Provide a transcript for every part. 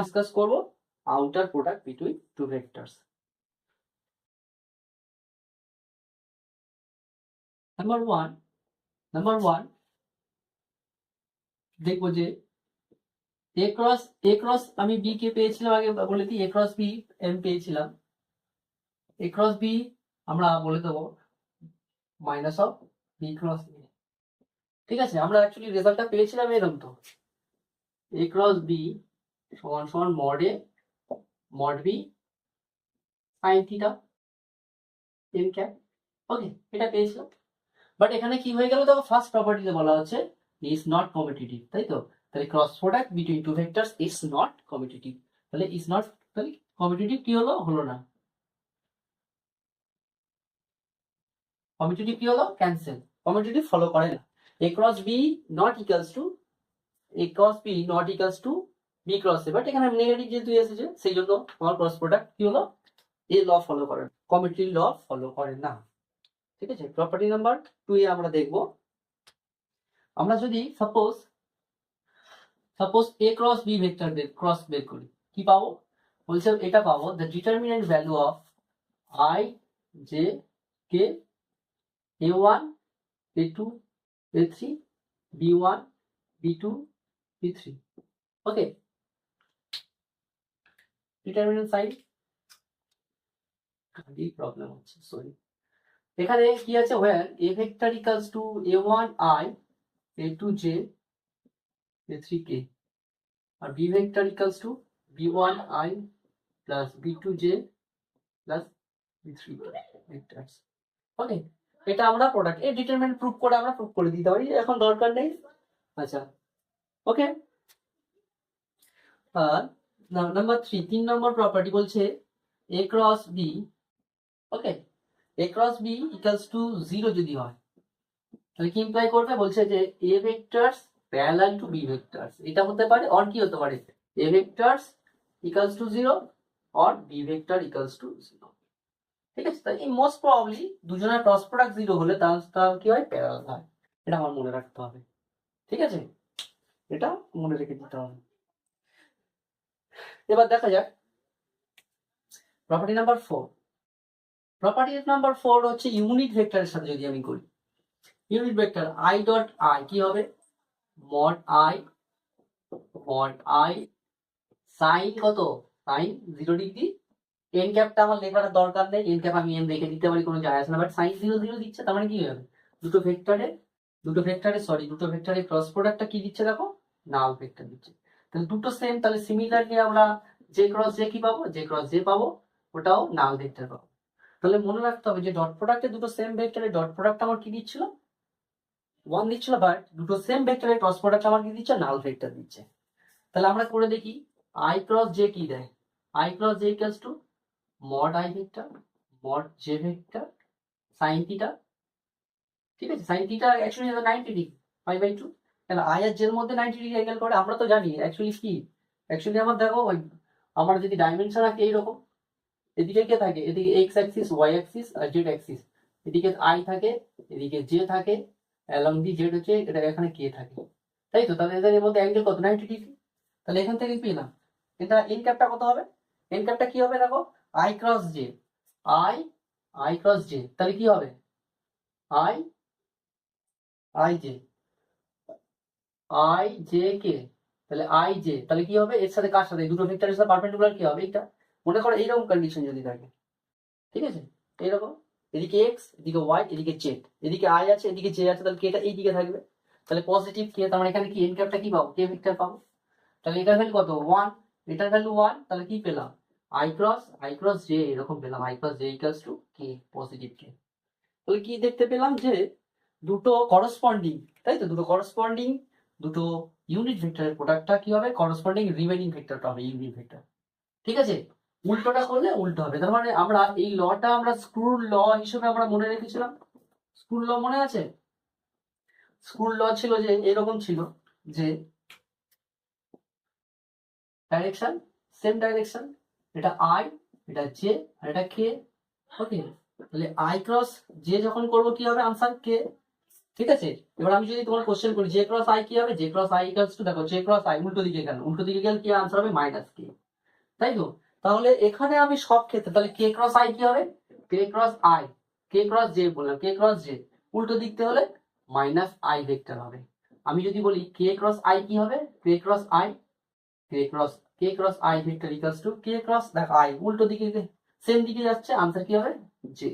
Discuss করব outer product between two vectors. Number one দেখবো যে এ ক্রস আমি বি কে পেয়েছিলাম, আগে বলে দিই, এ ক্রস বি আমি পেয়েছিলাম, এ ক্রস বি আমরা বলে দেবো মাইনাস অফ বি ক্রস এ। ঠিক আছে, আমরা অ্যাকচুয়ালি রেজাল্টটা পেয়েছিলাম এরকম, তো এ ক্রস বি সমান সমান mod A mod B sine theta N cap. Okay, এটা পেয়েছিলাম। বাট এখানে কি হয়ে গেল, দেখো ফার্স্ট প্রপার্টিতে বলা হচ্ছে ইজ নট কমিউটেটিভ, তাই তো? তাহলে cross product between two vectors is not commutative. তাহলে ইজ নট, তাহলে কমিউটেটিভ কি হলো, হলো না। কমিউটেটিভ কি হলো, ক্যান্সেল, কমিউটেটিভ ফলো করে না। A cross B not equals to A cross B not equals to B cross A, but এখানে নেগেটিভ যেহেতু এসেছে সেই জন্য আমার ক্রস প্রোডাক্ট কি হলো, এ ল ফলো করে না, কমিউটেটিভ ল ফলো করে না। ঠিক আছে, প্রপার্টি নাম্বার 2 এ আমরা দেখব, আমরা যদি suppose A cross B vector cross বের করি, কি পাবো বলছে, এটা পাবো the determinant value of I J K a1 a2 a3 b1 b2 b3। Okay, determinant sign এই প্রবলেম হচ্ছে, সরি। এখানে কি আছে, where a vector equals to a1 i a2 j a3 k R b vector equals to b1 i plus b2 j plus b3 vectors। ওকে, এটা আমরা product এই determinant proof করে আমরা প্রুফ করে দিতে পারি, এখন দরকার নেই। আচ্ছা, ওকে। আর নাম্বার 3 নম্বর প্রপার্টি বলছে a cross b, okay, a cross b equals to 0 যদি হয় তাহলে কি ইমপ্লাই করবে, বলছে যে a vectors parallel to b vectors, এটা হতে পারে, অর কি হতে পারে, a vectors equals to 0 or b vector equals two 0। ঠিক আছে, তাই মোস্ট প্রবাবলি দুজনের ক্রস প্রোডাক্ট 0 হলে তার কি হয়, প্যারালাল হয়। এটা আমার মনে রাখতে হবে। ঠিক আছে, এটা মনে রেখে দিতে হবে। এবার দেখা যাক প্রপার্টি নাম্বার 4। প্রপার্টি নাম্বার 4 হচ্ছে ইউনিট ভেক্টরের সাথে যদি আমি করি, unit vector i dot i কি হবে, মড i সাইন কত, সাইন 0 ডিগ্রি। এন ক্যাপটা আমার লেখার দরকার নেই, এন ক্যাপ আমি এন রেখে দিতে পারি, কোনো যায় আসে না, বাট সাইন 0 0 দিচ্ছে, তার মানে কি হবে, দুটো ভেক্টরের ক্রস প্রোডাক্টটা কি দিচ্ছে, দেখো নাল ভেক্টর দিচ্ছে। তাহলে দুটো সেম, তাহলে সিমিলারলি আমরা জে ক্রস জে কি পাবো, জে ক্রস জে পাবো, ওটাও নাল ভেক্টর পাবো। তাহলে মনে রাখতে হবে যে ডট প্রোডাক্টে দুটো সেম ভেক্টরের ডট প্রোডাক্ট আমার কি দিচ্ছিল, 1 দিচ্ছিল, বাট দুটো সেম ভেক্টরের ক্রস প্রোডাক্ট আমার কি দিচ্ছে, নাল ভেক্টর দিচ্ছে। তাহলে আমরা করে দেখি i ক্রস জে কি দেয়, i cross J equals to mod i vector mod J vector sine theta. ঠিক আছে, সাইন থিটা অ্যাকচুয়ালি 90 ডিগ্রি, π/2। তাহলে i আর j এর মধ্যে 90 ডিগ্রি অ্যাঙ্গেল করে, আমরা তো জানি অ্যাকচুয়ালি কি, অ্যাকচুয়ালি আমার দেখো ওই আমার যদি ডাইমেনশন আছে এইরকম, এদিকে কে থাকে, এদিকে এক্স অ্যাক্সিস ওয়াই অ্যাক্সিস আর জেড অ্যাক্সিস, এদিকে আই থাকে এদিকে জে থাকে, অ্যালং দি জেড হচ্ছে এটা, এখানে কে থাকে, তাই তো? তাহলে এদের মধ্যে অ্যাঙ্গেল কত, 90 ডিগ্রি। তাহলে এখান থেকে পেলাম এটা এন ক্যাপটা কত হবে, এন ক্যাপটা কি হবে, দেখো I cross J, I cross J, তাহলে কি হবে, আই জে কে, তাহলে আই জে, তাহলে কি হবে, এর সাথে কার সাথে, দুটো ভেক্টরের সাথে পারপেন্ডিকুলার কি হবে, এটা মনে করো এইরকম কন্ডিশন যদি থাকে, ঠিক আছে, এইরকম এদিকে এক্স এদিকে ওয়াই এদিকে জেড, এদিকে আই আছে এদিকে জে আছে, তাহলে কেটা এই দিকে থাকবে, তাহলে পজিটিভ কে, তার মানে এখানে কি এন ক্যাপটা কি পাবো, কে ভেক্টর পাবো। তাহলে এটার ভ্যালু কত, 1, এটার ভ্যালু 1, তাহলে কি পেলাম, আই ক্রস জে, এরকম পেলাম I cross J equals to K, positive K. তাহলে কি দেখতে পেলাম যে দুটো করসপন্ডিং, তাই তো, দুটো ইউনিট ভেক্টরের প্রোডাক্টটা কি হবে, করসপন্ডিং রিমেইনিং ভেক্টরটা হবে ইউনিট ভেক্টর। ঠিক আছে, উল্টোটা করলে উল্টো হবে। তার মানে আমরা এই লটা আমরা স্ক্রুর ল হিসেবে আমরা মনে রেখেছিলাম। স্ক্রুর ল মনে আছে, স্ক্রুর ল ছিল যে এরকম ছিল যে ডাইরেকশন সেম ডাইরেকশন, এটা আই এটা জে আর এটা কে। ওকে, তাহলে আই ক্রস জে যখন করবো কি হবে, আনসার কে। ঠিক আছে। এবার আমি যদি তোমার কোশ্চেন করি জে ক্রস আই কি হবে, J cross I equals to, দেখো জে ক্রস আই উল্টো দিকে গেল, উল্টো দিকে গেলে কি আনসার হবে মাইনাস কে, তাই তো। তাহলে এখানে আমি সব ক্ষেত্রে তাহলে কে ক্রস আই কি হবে, K cross I, K cross J বললাম, কে ক্রস জে উল্টো দিকতে হলে মাইনাস আই ভেক্টর হবে। আমি যদি বলি কে ক্রস আই কি হবে, K cross I, K cross I vector equals to K cross দেখো আই উল্টো দিকে সেম দিকে যাচ্ছে, আনসার কি হবে জে।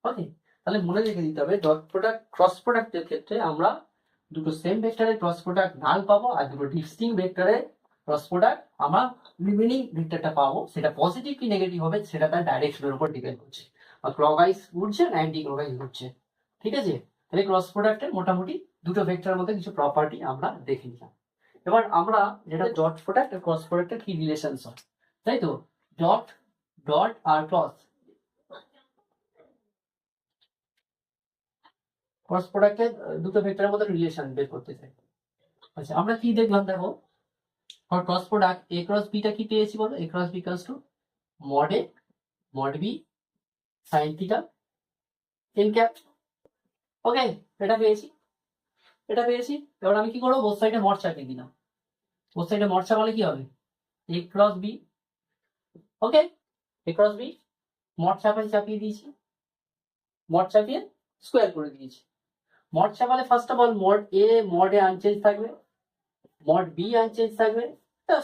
ওকে, তাহলে মনে রেখে দিতে হবে ডট প্রোডাক্ট ক্রস প্রোডাক্টের ক্ষেত্রে আমরা দুটো সেম ভেক্টরের ক্রস প্রোডাক্ট নাল পাবো, আর দুটো ডিস্টিংক্ট ভেক্টরের ক্রস প্রোডাক্ট আমরা রিমেনিং ভেক্টরটা পাবো, সেটা পজিটিভ কি নেগেটিভ হবে সেটা তার ডাইরেকশনের উপর ডিপেন্ড করছে, আর ক্লকওয়াইজ ঘুরছে না অ্যান্টি ক্লকওয়াইজ ঘুরছে। ঠিক আছে, তাহলে ক্রস প্রোডাক্টের মোটামুটি দুটো ভেক্টরের মধ্যে কিছু প্রপার্টি আমরা দেখে নিলাম। এবার আমরা যেটা ডট প্রোডাক্ট আর ক্রস প্রোডাক্টের কি রিলেশনস হয়, তাই তো, ডট ডট আর ক্রস প্রোডাক্টের দুটো ভেক্টরের মধ্যে রিলেশন বের করতে চাই। আচ্ছা আমরা কি দেখলাম, দেখো for cross product A cross beta কি পেয়েছি বলো, A cross B equals to mod A mod B sine theta N cap. Okay, এটা পেয়েছি, এটা পেয়েছি। এবার আমি কি করবো, বোথ সাইডে মড চাপিয়ে দিলাম, বোথ সাইডে মড চাপালে কি হবে, এ ক্রস বি। ওকে, এ ক্রস বি মড চাপিয়ে দিয়েছি, মড চাপিয়ে স্কোয়ার করে দিয়েছি। মড চাপালে first of all mod A unchange থাকবে, মড বি আনচেঞ্জ থাকবে,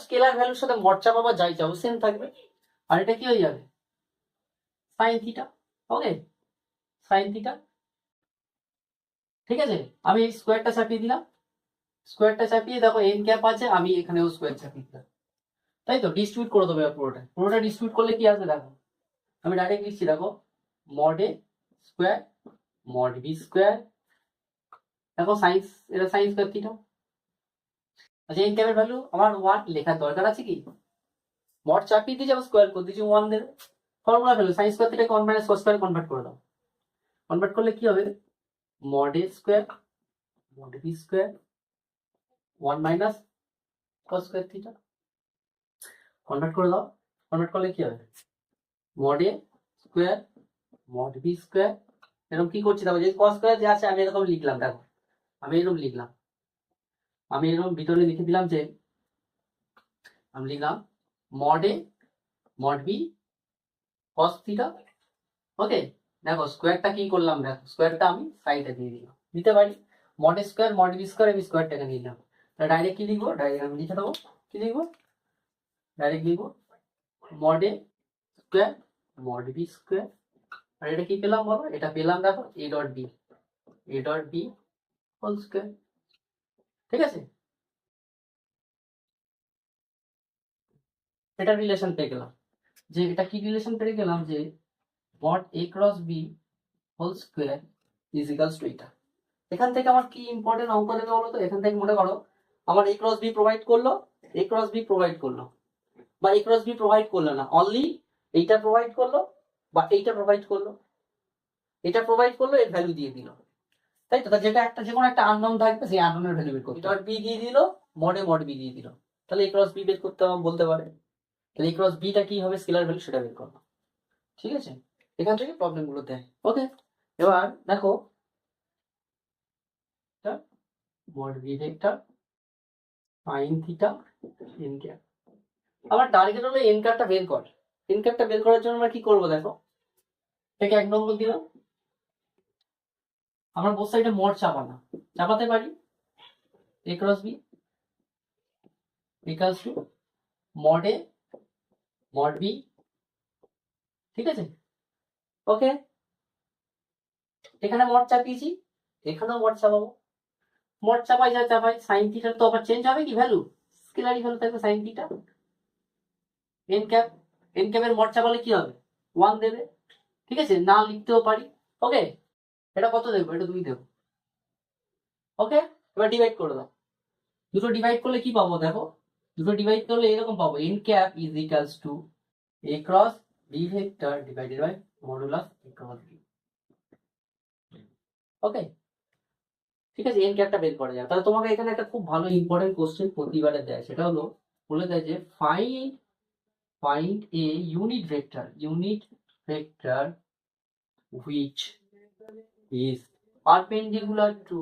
স্কেলার ভ্যালুর সাথে মড চাপাবা যাই চাও সেম থাকবে, আর এটা কি হয়ে যাবে সাইন থিটা। ওকে, সাইন থিটা। ঠিক আছে, আমি এই স্কোয়ারটা চাপিয়ে দিলাম, স্কোয়ারটা চাপিয়ে দেখো এন ক্যাপ আছে, আমি এখানেও স্কোয়ার চাপিয়ে দিলাম, তাই তো ডিস্ট্রিবিউট করে দেবো পুরোটা, পুরোটা ডিস্ট্রিবিউট করলে কি আসবে দেখো, আমি ডাইরেক্ট লিখছি দেখো mod A square mod B square, দেখো সাইন্স, এটা সাইন স্কোয়ার থিটা। আচ্ছা এন ক্যাপের ভ্যালু আমার 1 লেখার দরকার আছে কি, মড চাপিয়ে দিয়ে যাবো স্কোয়ার করে দিয়েছি 1 দেবে, ফর্মুলা ভ্যালু সাইন স্কোয়ার থিটাকে 1 মাইনাস কস স্কোয়ার কনভার্ট করে দাও, কনভার্ট করলে কি হবে mod A square mod B square 1 minus cos square theta, convert করে দাও, কনভার্ট করলে কি হবে mod A square mod B square, এরকম কি করছি দেখো, যে কস স্কোয়ার যে আছে আমি এরকম লিখলাম, দেখো আমি এরকম লিখলাম, আমি এরকম ভিতরে লিখে দিলাম যে আমি লিখলাম mod A mod B cos theta. Okay, দেখো স্কোয়ারটা কি করলাম, দেখো স্কোয়ারটা আমি সাইডে দিয়ে দিলাম, দিতে পারি mod square mod B square, আমি স্কোয়ারটাকে নিলাম, তাহলে ডাইরেক্ট কি লিখবো, ডাইরেক্ট আমি লিখে দেবো, কি লিখবো ডাইরেক্ট লিখবো mod A square mod B square, আর এটা কি পেলাম বলো, এটা পেলাম দেখো A dot B whole square. ঠিক আছে, এটা রিলেশন পেয়ে গেলাম, যে এটা কি রিলেশন পেয়ে গেলাম, যে mod A cross B whole square is equals to এটা। এখান থেকে আমার কি ইম্পর্টেন্ট অঙ্ক দেবে বলো তো, এখান থেকে মনে করো আমার এ ক্রস বি প্রোভাইড করলো, এ ক্রস বি প্রোভাইড করলো, বা এ ক্রস বি প্রোভাইড করলো না, অনলি এইটা প্রোভাইড করলো বা এইটা প্রোভাইড করলো, এটা প্রোভাইড করলো এর ভ্যালু দিয়ে দিল, তাই তো, যেটা একটা যে কোনো একটা আননোন থাকবে সেই আননোনের ভ্যালু বের করতে, ডট বি দিয়ে দিল মড বি দিয়ে দিল, তাহলে এ ক্রস বি বের করতে বলতে পারে, তাহলে এ ক্রস বিটা কি হবে স্কেলার ভ্যালু সেটা বের করবো। ঠিক আছে, এখান থেকে প্রবলেম গুলো দেয়। ওকে, এবার দেখো mod B vector sine theta N cap, আমার টার্গেট হলো এন ক্যাপটা বের কর, এন ক্যাপটা বের করার জন্য আমরা কি করবো দেখো, এটাকে 1 নম্বর দিলাম, আমরা বোথ সাইডে মড চাপাতে পারি, A cross B equals to mod A mod B. ঠিক আছে, ওকে, এখানে মড চাপিয়েছি, এখানেও মড চাপাবো, মড চাপাই যা চাপাই সাইন থিটার তো আবার চেঞ্জ হবে কি ভ্যালু, স্কেলারি ভ্যালু থাকবে sine theta, N cap, N ক্যাপের মড চাপালে কি হবে 1 দেবে। ঠিক আছে, না লিখতেও পারি। ওকে, এটা কত দেবো, এটা 2 দেবো। ওকে, এবার ডিভাইড করে দাও, দুটো ডিভাইড করলে কি পাবো দেখো, দুটো ডিভাইড করলে এরকম পাবো N cap is equals to A cross B vector divided by modulus A cross B. Okay, ঠিক আছে, এন ক্যাপটা বের করা যাবে। তাহলে তোমাকে এখানে একটা খুব ভালো ইম্পর্টেন্ট কোশ্চেন প্রতিবারে দেয়, সেটা হলো বলে দেয় যে find a unit vector which is perpendicular to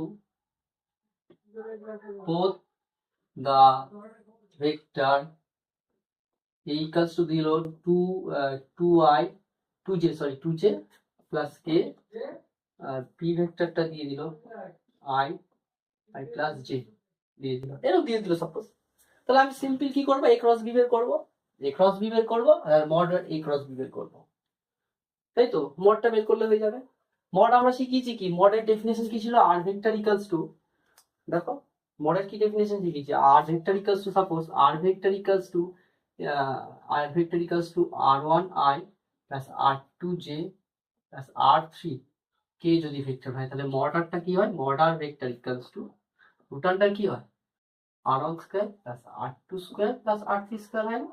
both the vector a equals to দিল 2j plus k আর p ভেক্টরটা দিয়ে দিল i প্লাস j দিয়ে দিল, এরকম দিয়ে দিল সাপোজ। তাহলে আমি সিম্পল কি করবো, a ক্রস b বের করবো, আর মড a ক্রস b বের করবো, তাই তো? মডটা বের করলে হয়ে যাবে। মড আমরা শিখিয়েছি কি, মডের ডেফিনেশন কি ছিল, আর ভেক্টর ইকুয়ালস টু, দেখো মডের কি ডেফিনেশন শিখিয়েছি, আর vector equals to suppose r1i plus r2j plus r3k যদি ভেক্টর হয়, তাহলে মডারটা কি হয়, মডার ভেক্টর ইকুয়ালস টু টোটালটা কি হয়, r1 square plus r2 square plus r3 square হয় না,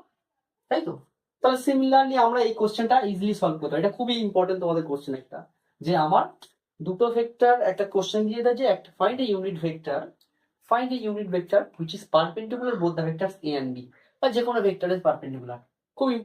তাই তো? তাহলে সিমিলারলি আমরা এই কোশ্চেনটা ইজিলি সলভ করতে পারি। এটা খুবই ইম্পর্টেন্ট তোমাদের কোশ্চেন একটা, যে আমার দুটো ভেক্টর একটা কোশ্চেন দিয়ে দেয় যে একটা find a unit vector which is perpendicular both the vectors a and b, বা যে কোনো ভেক্টরের পারপেন্ডিকুলার। খুবই